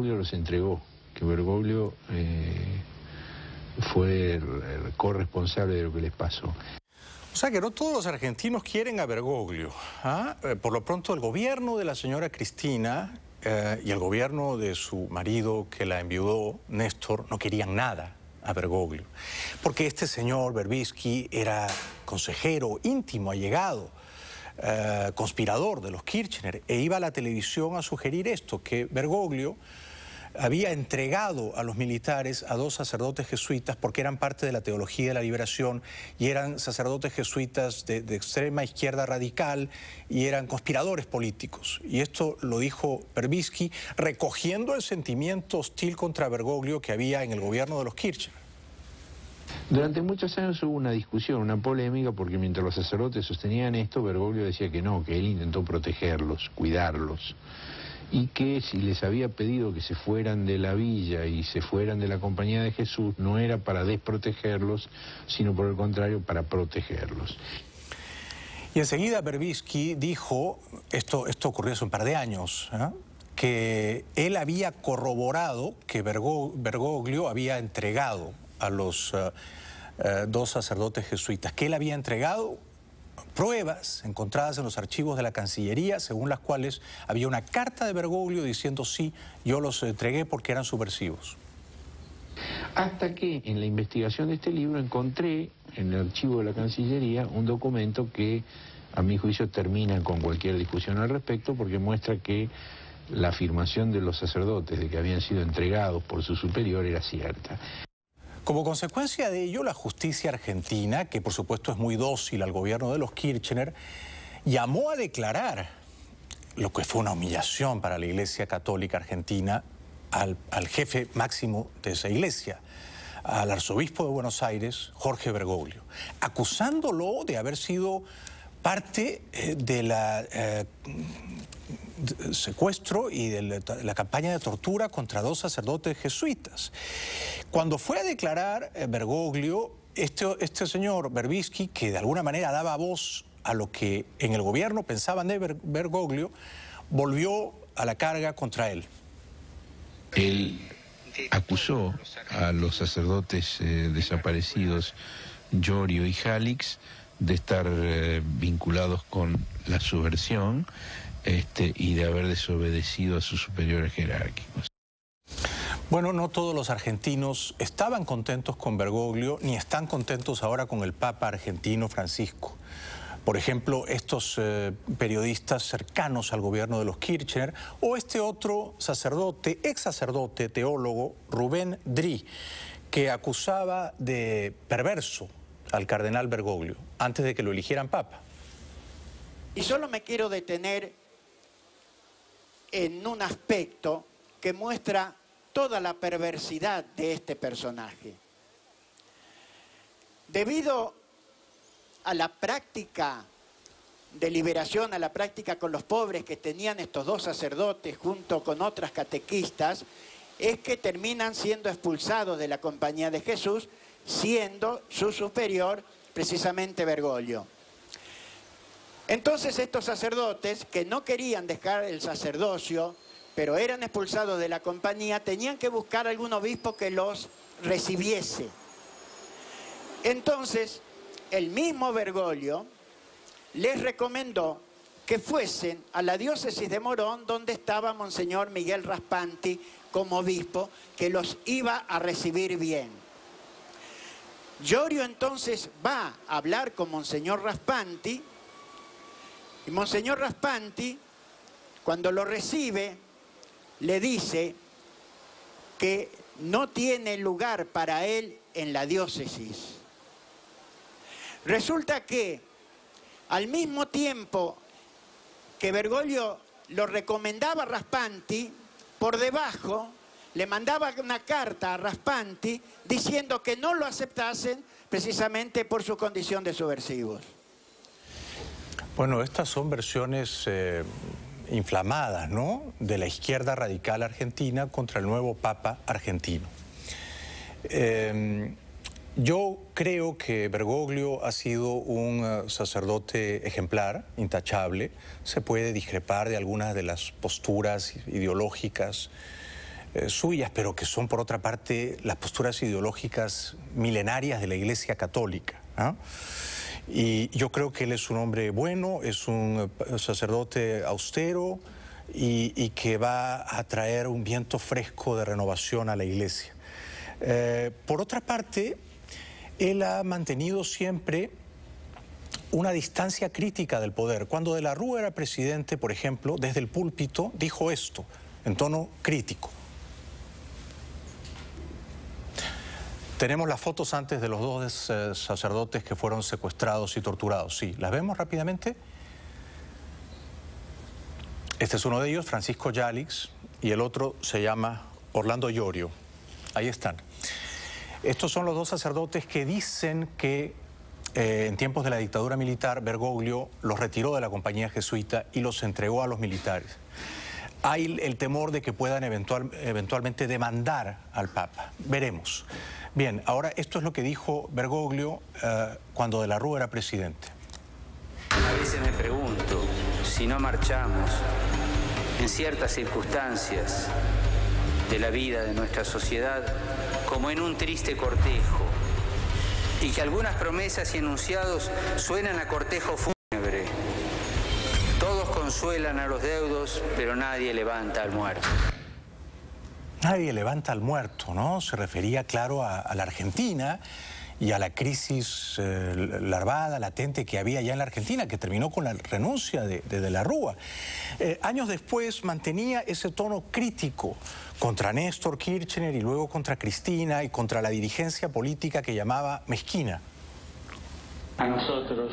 Bergoglio los entregó, que Bergoglio fue el corresponsable de lo que les pasó. O sea que no todos los argentinos quieren a Bergoglio. Por lo pronto el gobierno de la señora Cristina y el gobierno de su marido que la enviudó, Néstor, no querían nada a Bergoglio. Porque este señor Berbisky era consejero íntimo, allegado, conspirador de los Kirchner, e iba a la televisión a sugerir esto, que Bergoglio había entregado a los militares a 2 sacerdotes jesuitas porque eran parte de la teología de la liberación y eran sacerdotes jesuitas de extrema izquierda radical y eran conspiradores políticos. Y esto lo dijo Berbisky recogiendo el sentimiento hostil contra Bergoglio que había en el gobierno de los Kirchner. Durante muchos años hubo una discusión, una polémica, porque mientras los sacerdotes sostenían esto, Bergoglio decía que no, que él intentó protegerlos, cuidarlos, y que si les había pedido que se fueran de la villa y se fueran de la Compañía de Jesús, no era para desprotegerlos, sino por el contrario, para protegerlos. Y enseguida Berbisky dijo, esto ocurrió hace un par de años, que él había corroborado que Bergoglio había entregado a los 2 sacerdotes jesuitas, que él había entregado pruebas encontradas en los archivos de la Cancillería, según las cuales había una carta de Bergoglio diciendo sí, yo los entregué porque eran subversivos. Hasta que en la investigación de este libro encontré en el archivo de la Cancillería un documento que a mi juicio termina con cualquier discusión al respecto, porque muestra que la afirmación de los sacerdotes de que habían sido entregados por su superior era cierta. Como consecuencia de ello, la justicia argentina, que por supuesto es muy dócil al gobierno de los Kirchner, llamó a declarar, lo que fue una humillación para la Iglesia Católica Argentina, al jefe máximo de esa iglesia, al arzobispo de Buenos Aires, Jorge Bergoglio, acusándolo de haber sido parte de la secuestro y de la campaña de tortura contra 2 sacerdotes jesuitas. Cuando fue a declarar Bergoglio, este señor Berbisky, que de alguna manera daba voz a lo que en el gobierno pensaban de Bergoglio, volvió a la carga contra él. Él acusó a los sacerdotes desaparecidos Llorio y Jalix de estar vinculados con la subversión y de haber desobedecido a sus superiores jerárquicos. Bueno, no todos los argentinos estaban contentos con Bergoglio, ni están contentos ahora con el Papa argentino Francisco. Por ejemplo, estos periodistas cercanos al gobierno de los Kirchner, o este otro sacerdote, ex sacerdote, teólogo, Rubén Dri, que acusaba de perverso al cardenal Bergoglio antes de que lo eligieran Papa. Y solo me quiero detener en un aspecto que muestra toda la perversidad de este personaje. Debido a la práctica de liberación, a la práctica con los pobres que tenían estos 2 sacerdotes junto con otras catequistas, es que terminan siendo expulsados de la Compañía de Jesús, siendo su superior precisamente Bergoglio. Entonces estos sacerdotes, que no querían dejar el sacerdocio, pero eran expulsados de la compañía, tenían que buscar algún obispo que los recibiese. Entonces, el mismo Bergoglio les recomendó que fuesen a la diócesis de Morón, donde estaba Monseñor Miguel Raspanti como obispo, que los iba a recibir bien. Llorio entonces va a hablar con Monseñor Raspanti, y Monseñor Raspanti, cuando lo recibe, le dice que no tiene lugar para él en la diócesis. Resulta que al mismo tiempo que Bergoglio lo recomendaba a Raspanti, por debajo le mandaba una carta a Raspanti diciendo que no lo aceptasen precisamente por su condición de subversivos. Bueno, estas son versiones inflamadas, ¿no?, de la izquierda radical argentina contra el nuevo Papa argentino. Yo creo que Bergoglio ha sido un sacerdote ejemplar, intachable. Se puede discrepar de algunas de las posturas ideológicas suyas, pero que son por otra parte las posturas ideológicas milenarias de la Iglesia Católica, ¿no? Y yo creo que él es un hombre bueno, es un sacerdote austero y que va a traer un viento fresco de renovación a la Iglesia. Por otra parte, él ha mantenido siempre una distancia crítica del poder. Cuando De la Rúa era presidente, por ejemplo, desde el púlpito dijo esto, en tono crítico. Tenemos las fotos antes de los dos sacerdotes que fueron secuestrados y torturados. Sí, ¿las vemos rápidamente? Este es uno de ellos, Francisco Yalix, y el otro se llama Orlando Iorio. Ahí están. Estos son los dos sacerdotes que dicen que en tiempos de la dictadura militar, Bergoglio los retiró de la compañía jesuita y los entregó a los militares. Hay el temor de que puedan eventualmente demandar al Papa. Veremos. Bien, ahora esto es lo que dijo Bergoglio cuando De la Rúa era presidente. A veces me pregunto si no marchamos en ciertas circunstancias de la vida de nuestra sociedad como en un triste cortejo y que algunas promesas y enunciados suenan a cortejo fúnebre. Todos consuelan a los deudos, pero nadie levanta al muerto. Nadie levanta al muerto, ¿no? Se refería, claro, a la Argentina y a la crisis larvada, latente que había ya en la Argentina, que terminó con la renuncia de la Rúa. Años después mantenía ese tono crítico contra Néstor Kirchner y luego contra Cristina y contra la dirigencia política que llamaba mezquina. A nosotros,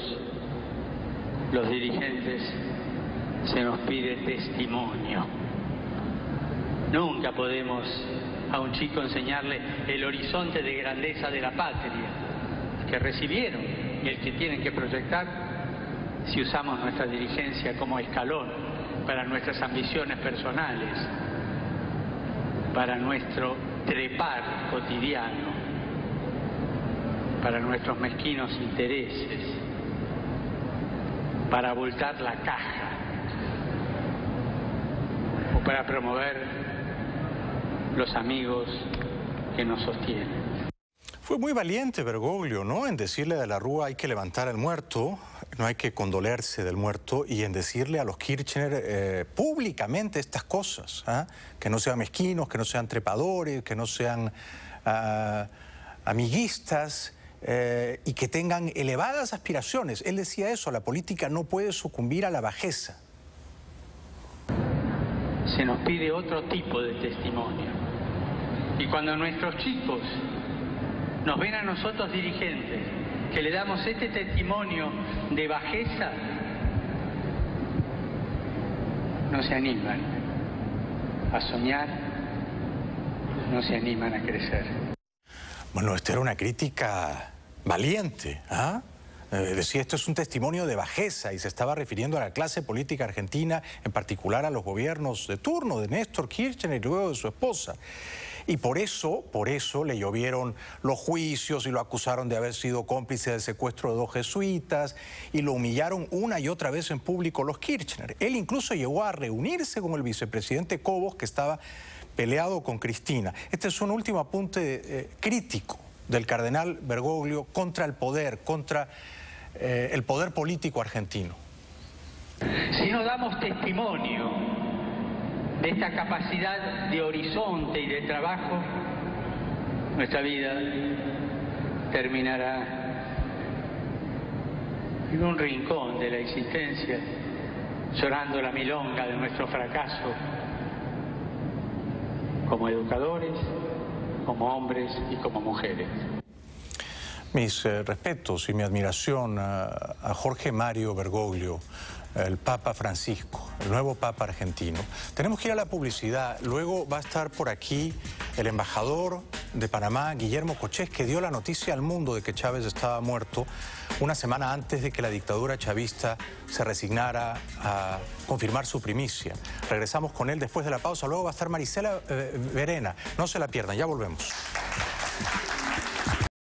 los dirigentes, se nos pide testimonio. Nunca podemos a un chico enseñarle el horizonte de grandeza de la patria que recibieron y el que tienen que proyectar si usamos nuestra dirigencia como escalón para nuestras ambiciones personales, para nuestro trepar cotidiano, para nuestros mezquinos intereses, para abultar la caja o para promover los amigos que nos sostienen. Fue muy valiente Bergoglio, ¿no? En decirle a De la Rúa hay que levantar al muerto, no hay que condolerse del muerto, y en decirle a los Kirchner públicamente estas cosas, ¿eh? Que no sean mezquinos, que no sean trepadores, que no sean amiguistas y que tengan elevadas aspiraciones. Él decía eso, la política no puede sucumbir a la bajeza. Se nos pide otro tipo de testimonio. Y cuando nuestros chicos nos ven a nosotros dirigentes, que le damos este testimonio de bajeza, no se animan a soñar, no se animan a crecer. Bueno, esta era una crítica valiente, ¿ah? Decía, esto es un testimonio de bajeza y se estaba refiriendo a la clase política argentina, en particular a los gobiernos de turno de Néstor Kirchner y luego de su esposa. Y por eso le llovieron los juicios y lo acusaron de haber sido cómplice del secuestro de 2 jesuitas y lo humillaron una y otra vez en público los Kirchner. Él incluso llegó a reunirse con el vicepresidente Cobos, que estaba peleado con Cristina. Este es un último apunte crítico del cardenal Bergoglio contra el poder, contra el poder político argentino. Si no damos testimonio de esta capacidad de horizonte y de trabajo, nuestra vida terminará en un rincón de la existencia, llorando la milonga de nuestro fracaso como educadores, como hombres y como mujeres. Mis respetos y mi admiración a Jorge Mario Bergoglio, el Papa Francisco, el nuevo Papa argentino. Tenemos que ir a la publicidad. Luego va a estar por aquí el embajador de Panamá, Guillermo Cochés, que dio la noticia al mundo de que Chávez estaba muerto una semana antes de que la dictadura chavista se resignara a confirmar su primicia. Regresamos con él después de la pausa. Luego va a estar Marisela Verena. No se la pierdan, ya volvemos.